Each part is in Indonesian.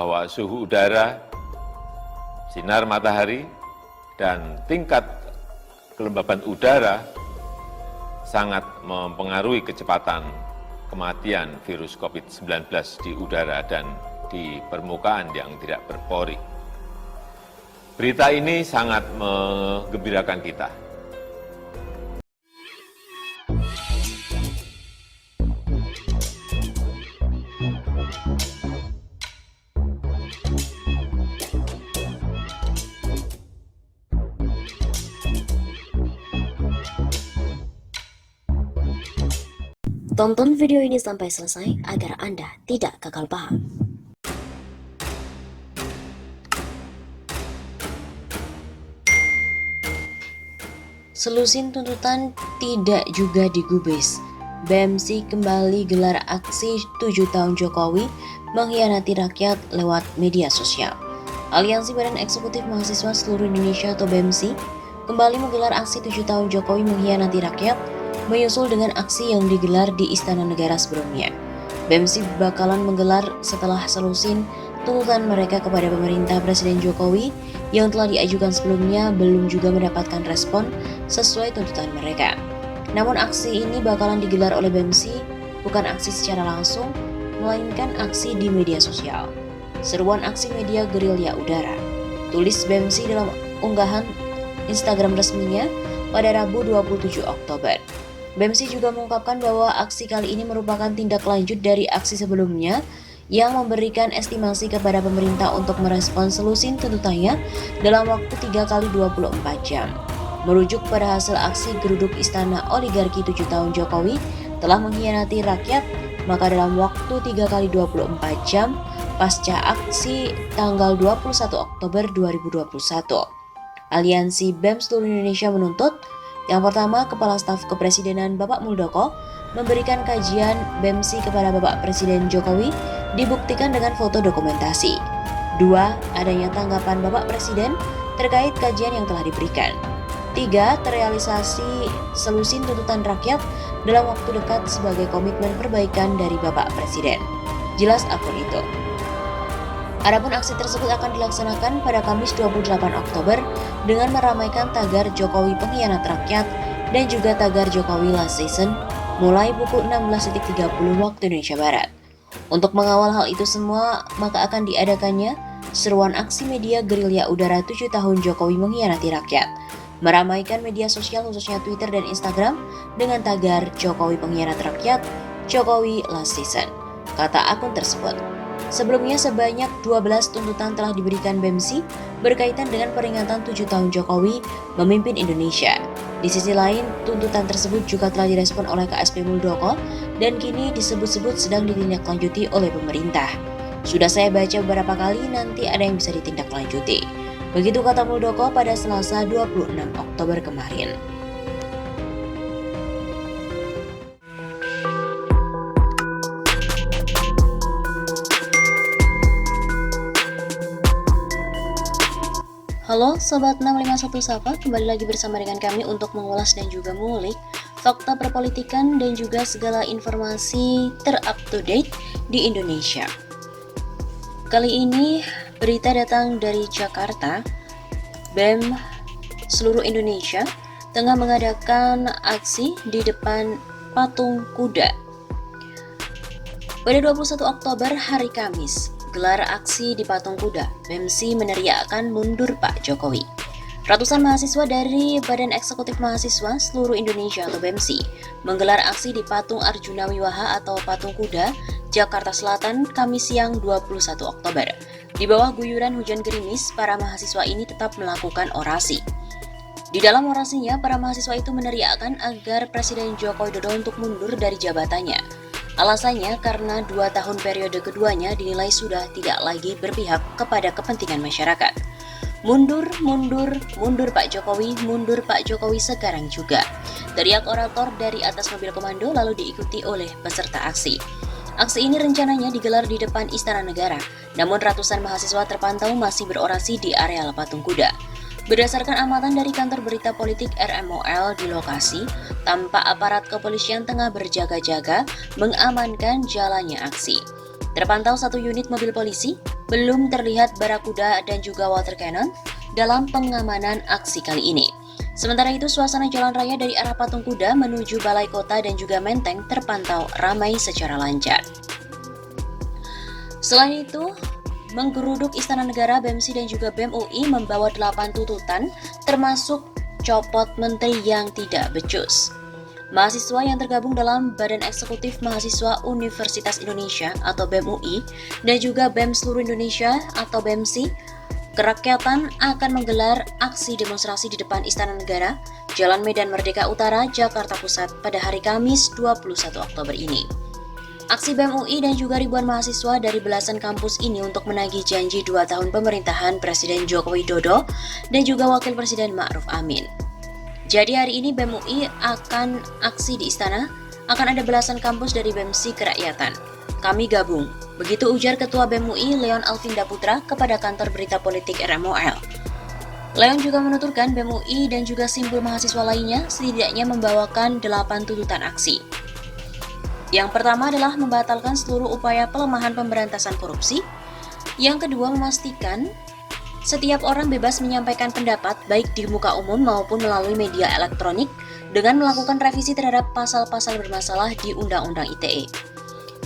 bahwa suhu udara, sinar matahari, dan tingkat kelembaban udara sangat mempengaruhi kecepatan kematian virus COVID-19 di udara dan di permukaan yang tidak berpori. Berita ini sangat menggembirakan kita. Tonton video ini sampai selesai agar Anda tidak gagal paham. Selusin tuntutan tidak juga digubris. BMC kembali gelar aksi 7 tahun Jokowi mengkhianati rakyat lewat media sosial. Aliansi Badan Eksekutif Mahasiswa Seluruh Indonesia atau BEMSI kembali menggelar aksi 7 tahun Jokowi mengkhianati rakyat, menyusul dengan aksi yang digelar di Istana Negara sebelumnya. BEMSI bakalan menggelar setelah selusin tuntutan mereka kepada pemerintah Presiden Jokowi yang telah diajukan sebelumnya belum juga mendapatkan respon sesuai tuntutan mereka. Namun aksi ini bakalan digelar oleh BEMSI bukan aksi secara langsung, melainkan aksi di media sosial. Seruan aksi media gerilya udara, tulis BEMSI dalam unggahan Instagram resminya pada Rabu 27 Oktober. BEMSI juga mengungkapkan bahwa aksi kali ini merupakan tindak lanjut dari aksi sebelumnya yang memberikan estimasi kepada pemerintah untuk merespon selusin tuntutannya dalam waktu 3 kali 24 jam. Merujuk pada hasil aksi geruduk Istana Oligarki 7 tahun Jokowi telah mengkhianati rakyat, maka dalam waktu 3 kali 24 jam pasca aksi tanggal 21 Oktober 2021, Aliansi BEM seluruh Indonesia menuntut yang pertama, Kepala Staf Kepresidenan Bapak Muldoko memberikan kajian BEMSI kepada Bapak Presiden Jokowi dibuktikan dengan foto dokumentasi. 2. Adanya tanggapan Bapak Presiden terkait kajian yang telah diberikan. 3. Terrealisasi selusin tuntutan rakyat dalam waktu dekat sebagai komitmen perbaikan dari Bapak Presiden. Jelas akun itu. Adapun aksi tersebut akan dilaksanakan pada Kamis 28 Oktober dengan meramaikan tagar Jokowi Pengkhianat Rakyat dan juga tagar Jokowi Last Season mulai pukul 16.30 waktu Indonesia Barat. Untuk mengawal hal itu semua, maka akan diadakannya seruan aksi media gerilya udara 7 tahun Jokowi mengkhianati rakyat, meramaikan media sosial khususnya Twitter dan Instagram dengan tagar Jokowi Pengkhianat Rakyat, Jokowi Last Season, kata akun tersebut. Sebelumnya sebanyak 12 tuntutan telah diberikan BEMSI berkaitan dengan peringatan 7 tahun Jokowi memimpin Indonesia. Di sisi lain, tuntutan tersebut juga telah direspon oleh KSP Muldoko dan kini disebut-sebut sedang ditindaklanjuti oleh pemerintah. Sudah saya baca beberapa kali, nanti ada yang bisa ditindaklanjuti. Begitu kata Muldoko pada Selasa 26 Oktober kemarin. Halo Sobat 651 Sapa, kembali lagi bersama dengan kami untuk mengulas dan juga mengulik fakta perpolitikan dan juga segala informasi ter-up-to-date di Indonesia. Kali ini berita datang dari Jakarta. BEM seluruh Indonesia tengah mengadakan aksi di depan patung kuda. Pada 21 Oktober hari Kamis, gelar aksi di patung kuda, BEMSI meneriakkan mundur Pak Jokowi. Ratusan mahasiswa dari Badan Eksekutif Mahasiswa Seluruh Indonesia atau BEMSI menggelar aksi di patung Arjuna Wiwaha atau patung kuda, Jakarta Selatan, Kamis siang 21 Oktober. Di bawah guyuran hujan gerimis, para mahasiswa ini tetap melakukan orasi. Di dalam orasinya, para mahasiswa itu meneriakkan agar Presiden Joko Widodo untuk mundur dari jabatannya. Alasannya karena 2 tahun periode keduanya dinilai sudah tidak lagi berpihak kepada kepentingan masyarakat. Mundur, mundur, mundur Pak Jokowi, mundur Pak Jokowi sekarang juga. Teriak orator dari atas mobil komando lalu diikuti oleh peserta aksi. Aksi ini rencananya digelar di depan Istana Negara, namun ratusan mahasiswa terpantau masih berorasi di areal patung kuda. Berdasarkan amatan dari kantor berita politik RMOL di lokasi, tampak aparat kepolisian tengah berjaga-jaga mengamankan jalannya aksi. Terpantau satu unit mobil polisi, belum terlihat barakuda dan juga water cannon dalam pengamanan aksi kali ini. Sementara itu, suasana jalan raya dari arah Patung Kuda menuju Balai Kota dan juga Menteng terpantau ramai secara lancar. Selain itu, menggeruduk Istana Negara, BEMSI dan juga BEM UI membawa 8 tuntutan, termasuk copot menteri yang tidak becus. Mahasiswa yang tergabung dalam Badan Eksekutif Mahasiswa Universitas Indonesia atau BEM UI dan juga BEM Seluruh Indonesia atau BEMSI Kerakyatan akan menggelar aksi demonstrasi di depan Istana Negara, Jalan Medan Merdeka Utara, Jakarta Pusat pada hari Kamis 21 Oktober ini. Aksi BEM UI dan juga ribuan mahasiswa dari belasan kampus ini untuk menagih janji 2 tahun pemerintahan Presiden Joko Widodo dan juga Wakil Presiden Ma'ruf Amin. Jadi hari ini BEM UI akan aksi di istana, akan ada belasan kampus dari BEMSI Kerakyatan. Kami gabung, begitu ujar Ketua BEM UI Leon Alvinda Putra kepada kantor berita politik RMOL. Leon juga menuturkan BEM UI dan juga simpul mahasiswa lainnya setidaknya membawakan 8 tuntutan aksi. Yang pertama adalah membatalkan seluruh upaya pelemahan pemberantasan korupsi. Yang kedua, memastikan setiap orang bebas menyampaikan pendapat baik di muka umum maupun melalui media elektronik dengan melakukan revisi terhadap pasal-pasal bermasalah di Undang-Undang ITE.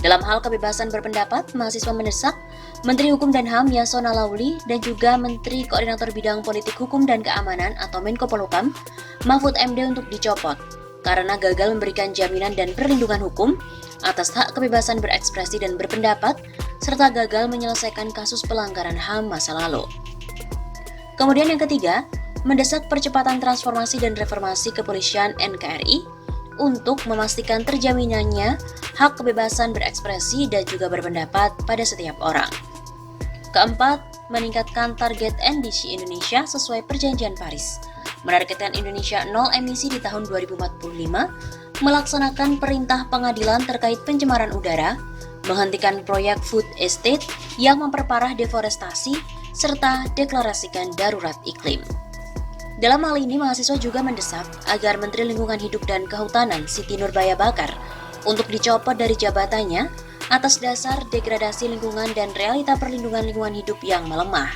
Dalam hal kebebasan berpendapat, mahasiswa mendesak Menteri Hukum dan HAM Yasona Lauli dan juga Menteri Koordinator Bidang Politik Hukum dan Keamanan atau Menko Polhukam Mahfud MD untuk dicopot karena gagal memberikan jaminan dan perlindungan hukum atas hak kebebasan berekspresi dan berpendapat serta gagal menyelesaikan kasus pelanggaran HAM masa lalu. Kemudian yang ketiga, mendesak percepatan transformasi dan reformasi kepolisian NKRI untuk memastikan terjaminannya hak kebebasan berekspresi dan juga berpendapat pada setiap orang. Keempat, meningkatkan target NDC Indonesia sesuai perjanjian Paris, menargetkan Indonesia nol emisi di tahun 2045, melaksanakan perintah pengadilan terkait pencemaran udara, menghentikan proyek food estate yang memperparah deforestasi, serta deklarasikan darurat iklim. Dalam hal ini, mahasiswa juga mendesak agar Menteri Lingkungan Hidup dan Kehutanan Siti Nurbaya Bakar untuk dicopot dari jabatannya atas dasar degradasi lingkungan dan realita perlindungan lingkungan hidup yang melemah.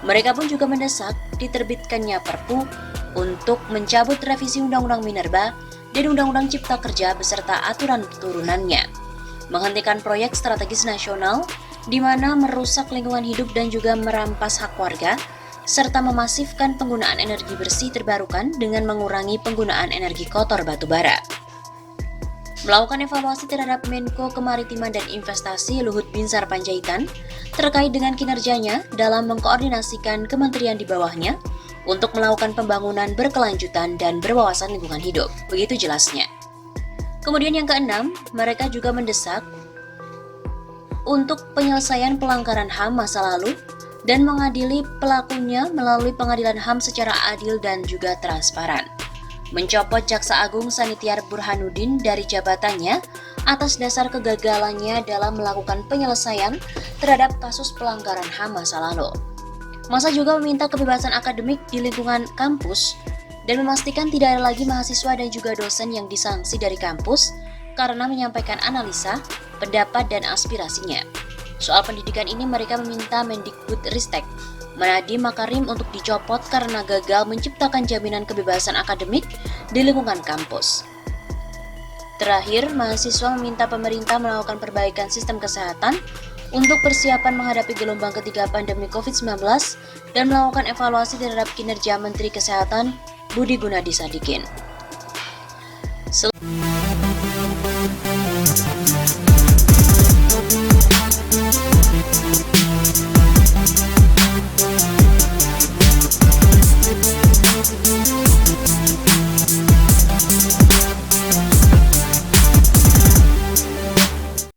Mereka pun juga mendesak diterbitkannya Perpu untuk mencabut revisi Undang-Undang Minerba dan Undang-Undang Cipta Kerja beserta aturan turunannya, menghentikan proyek strategis nasional di mana merusak lingkungan hidup dan juga merampas hak warga, serta memasifkan penggunaan energi bersih terbarukan dengan mengurangi penggunaan energi kotor batu bara. Melakukan evaluasi terhadap Menko Kemaritiman dan Investasi Luhut Binsar Panjaitan terkait dengan kinerjanya dalam mengkoordinasikan kementerian di bawahnya untuk melakukan pembangunan berkelanjutan dan berwawasan lingkungan hidup. Begitu jelasnya. Kemudian yang keenam, mereka juga mendesak untuk penyelesaian pelanggaran HAM masa lalu dan mengadili pelakunya melalui pengadilan HAM secara adil dan juga transparan. Mencopot Jaksa Agung Sanitiar Burhanuddin dari jabatannya atas dasar kegagalannya dalam melakukan penyelesaian terhadap kasus pelanggaran HAM masa lalu. Masa juga meminta kebebasan akademik di lingkungan kampus dan memastikan tidak ada lagi mahasiswa dan juga dosen yang disanksi dari kampus karena menyampaikan analisa, pendapat, dan aspirasinya. Soal pendidikan ini mereka meminta Mendikbudristek Nadiem Makarim untuk dicopot karena gagal menciptakan jaminan kebebasan akademik di lingkungan kampus. Terakhir, mahasiswa meminta pemerintah melakukan perbaikan sistem kesehatan untuk persiapan menghadapi gelombang ketiga pandemi COVID-19 dan melakukan evaluasi terhadap kinerja Menteri Kesehatan Budi Gunadi Sadikin.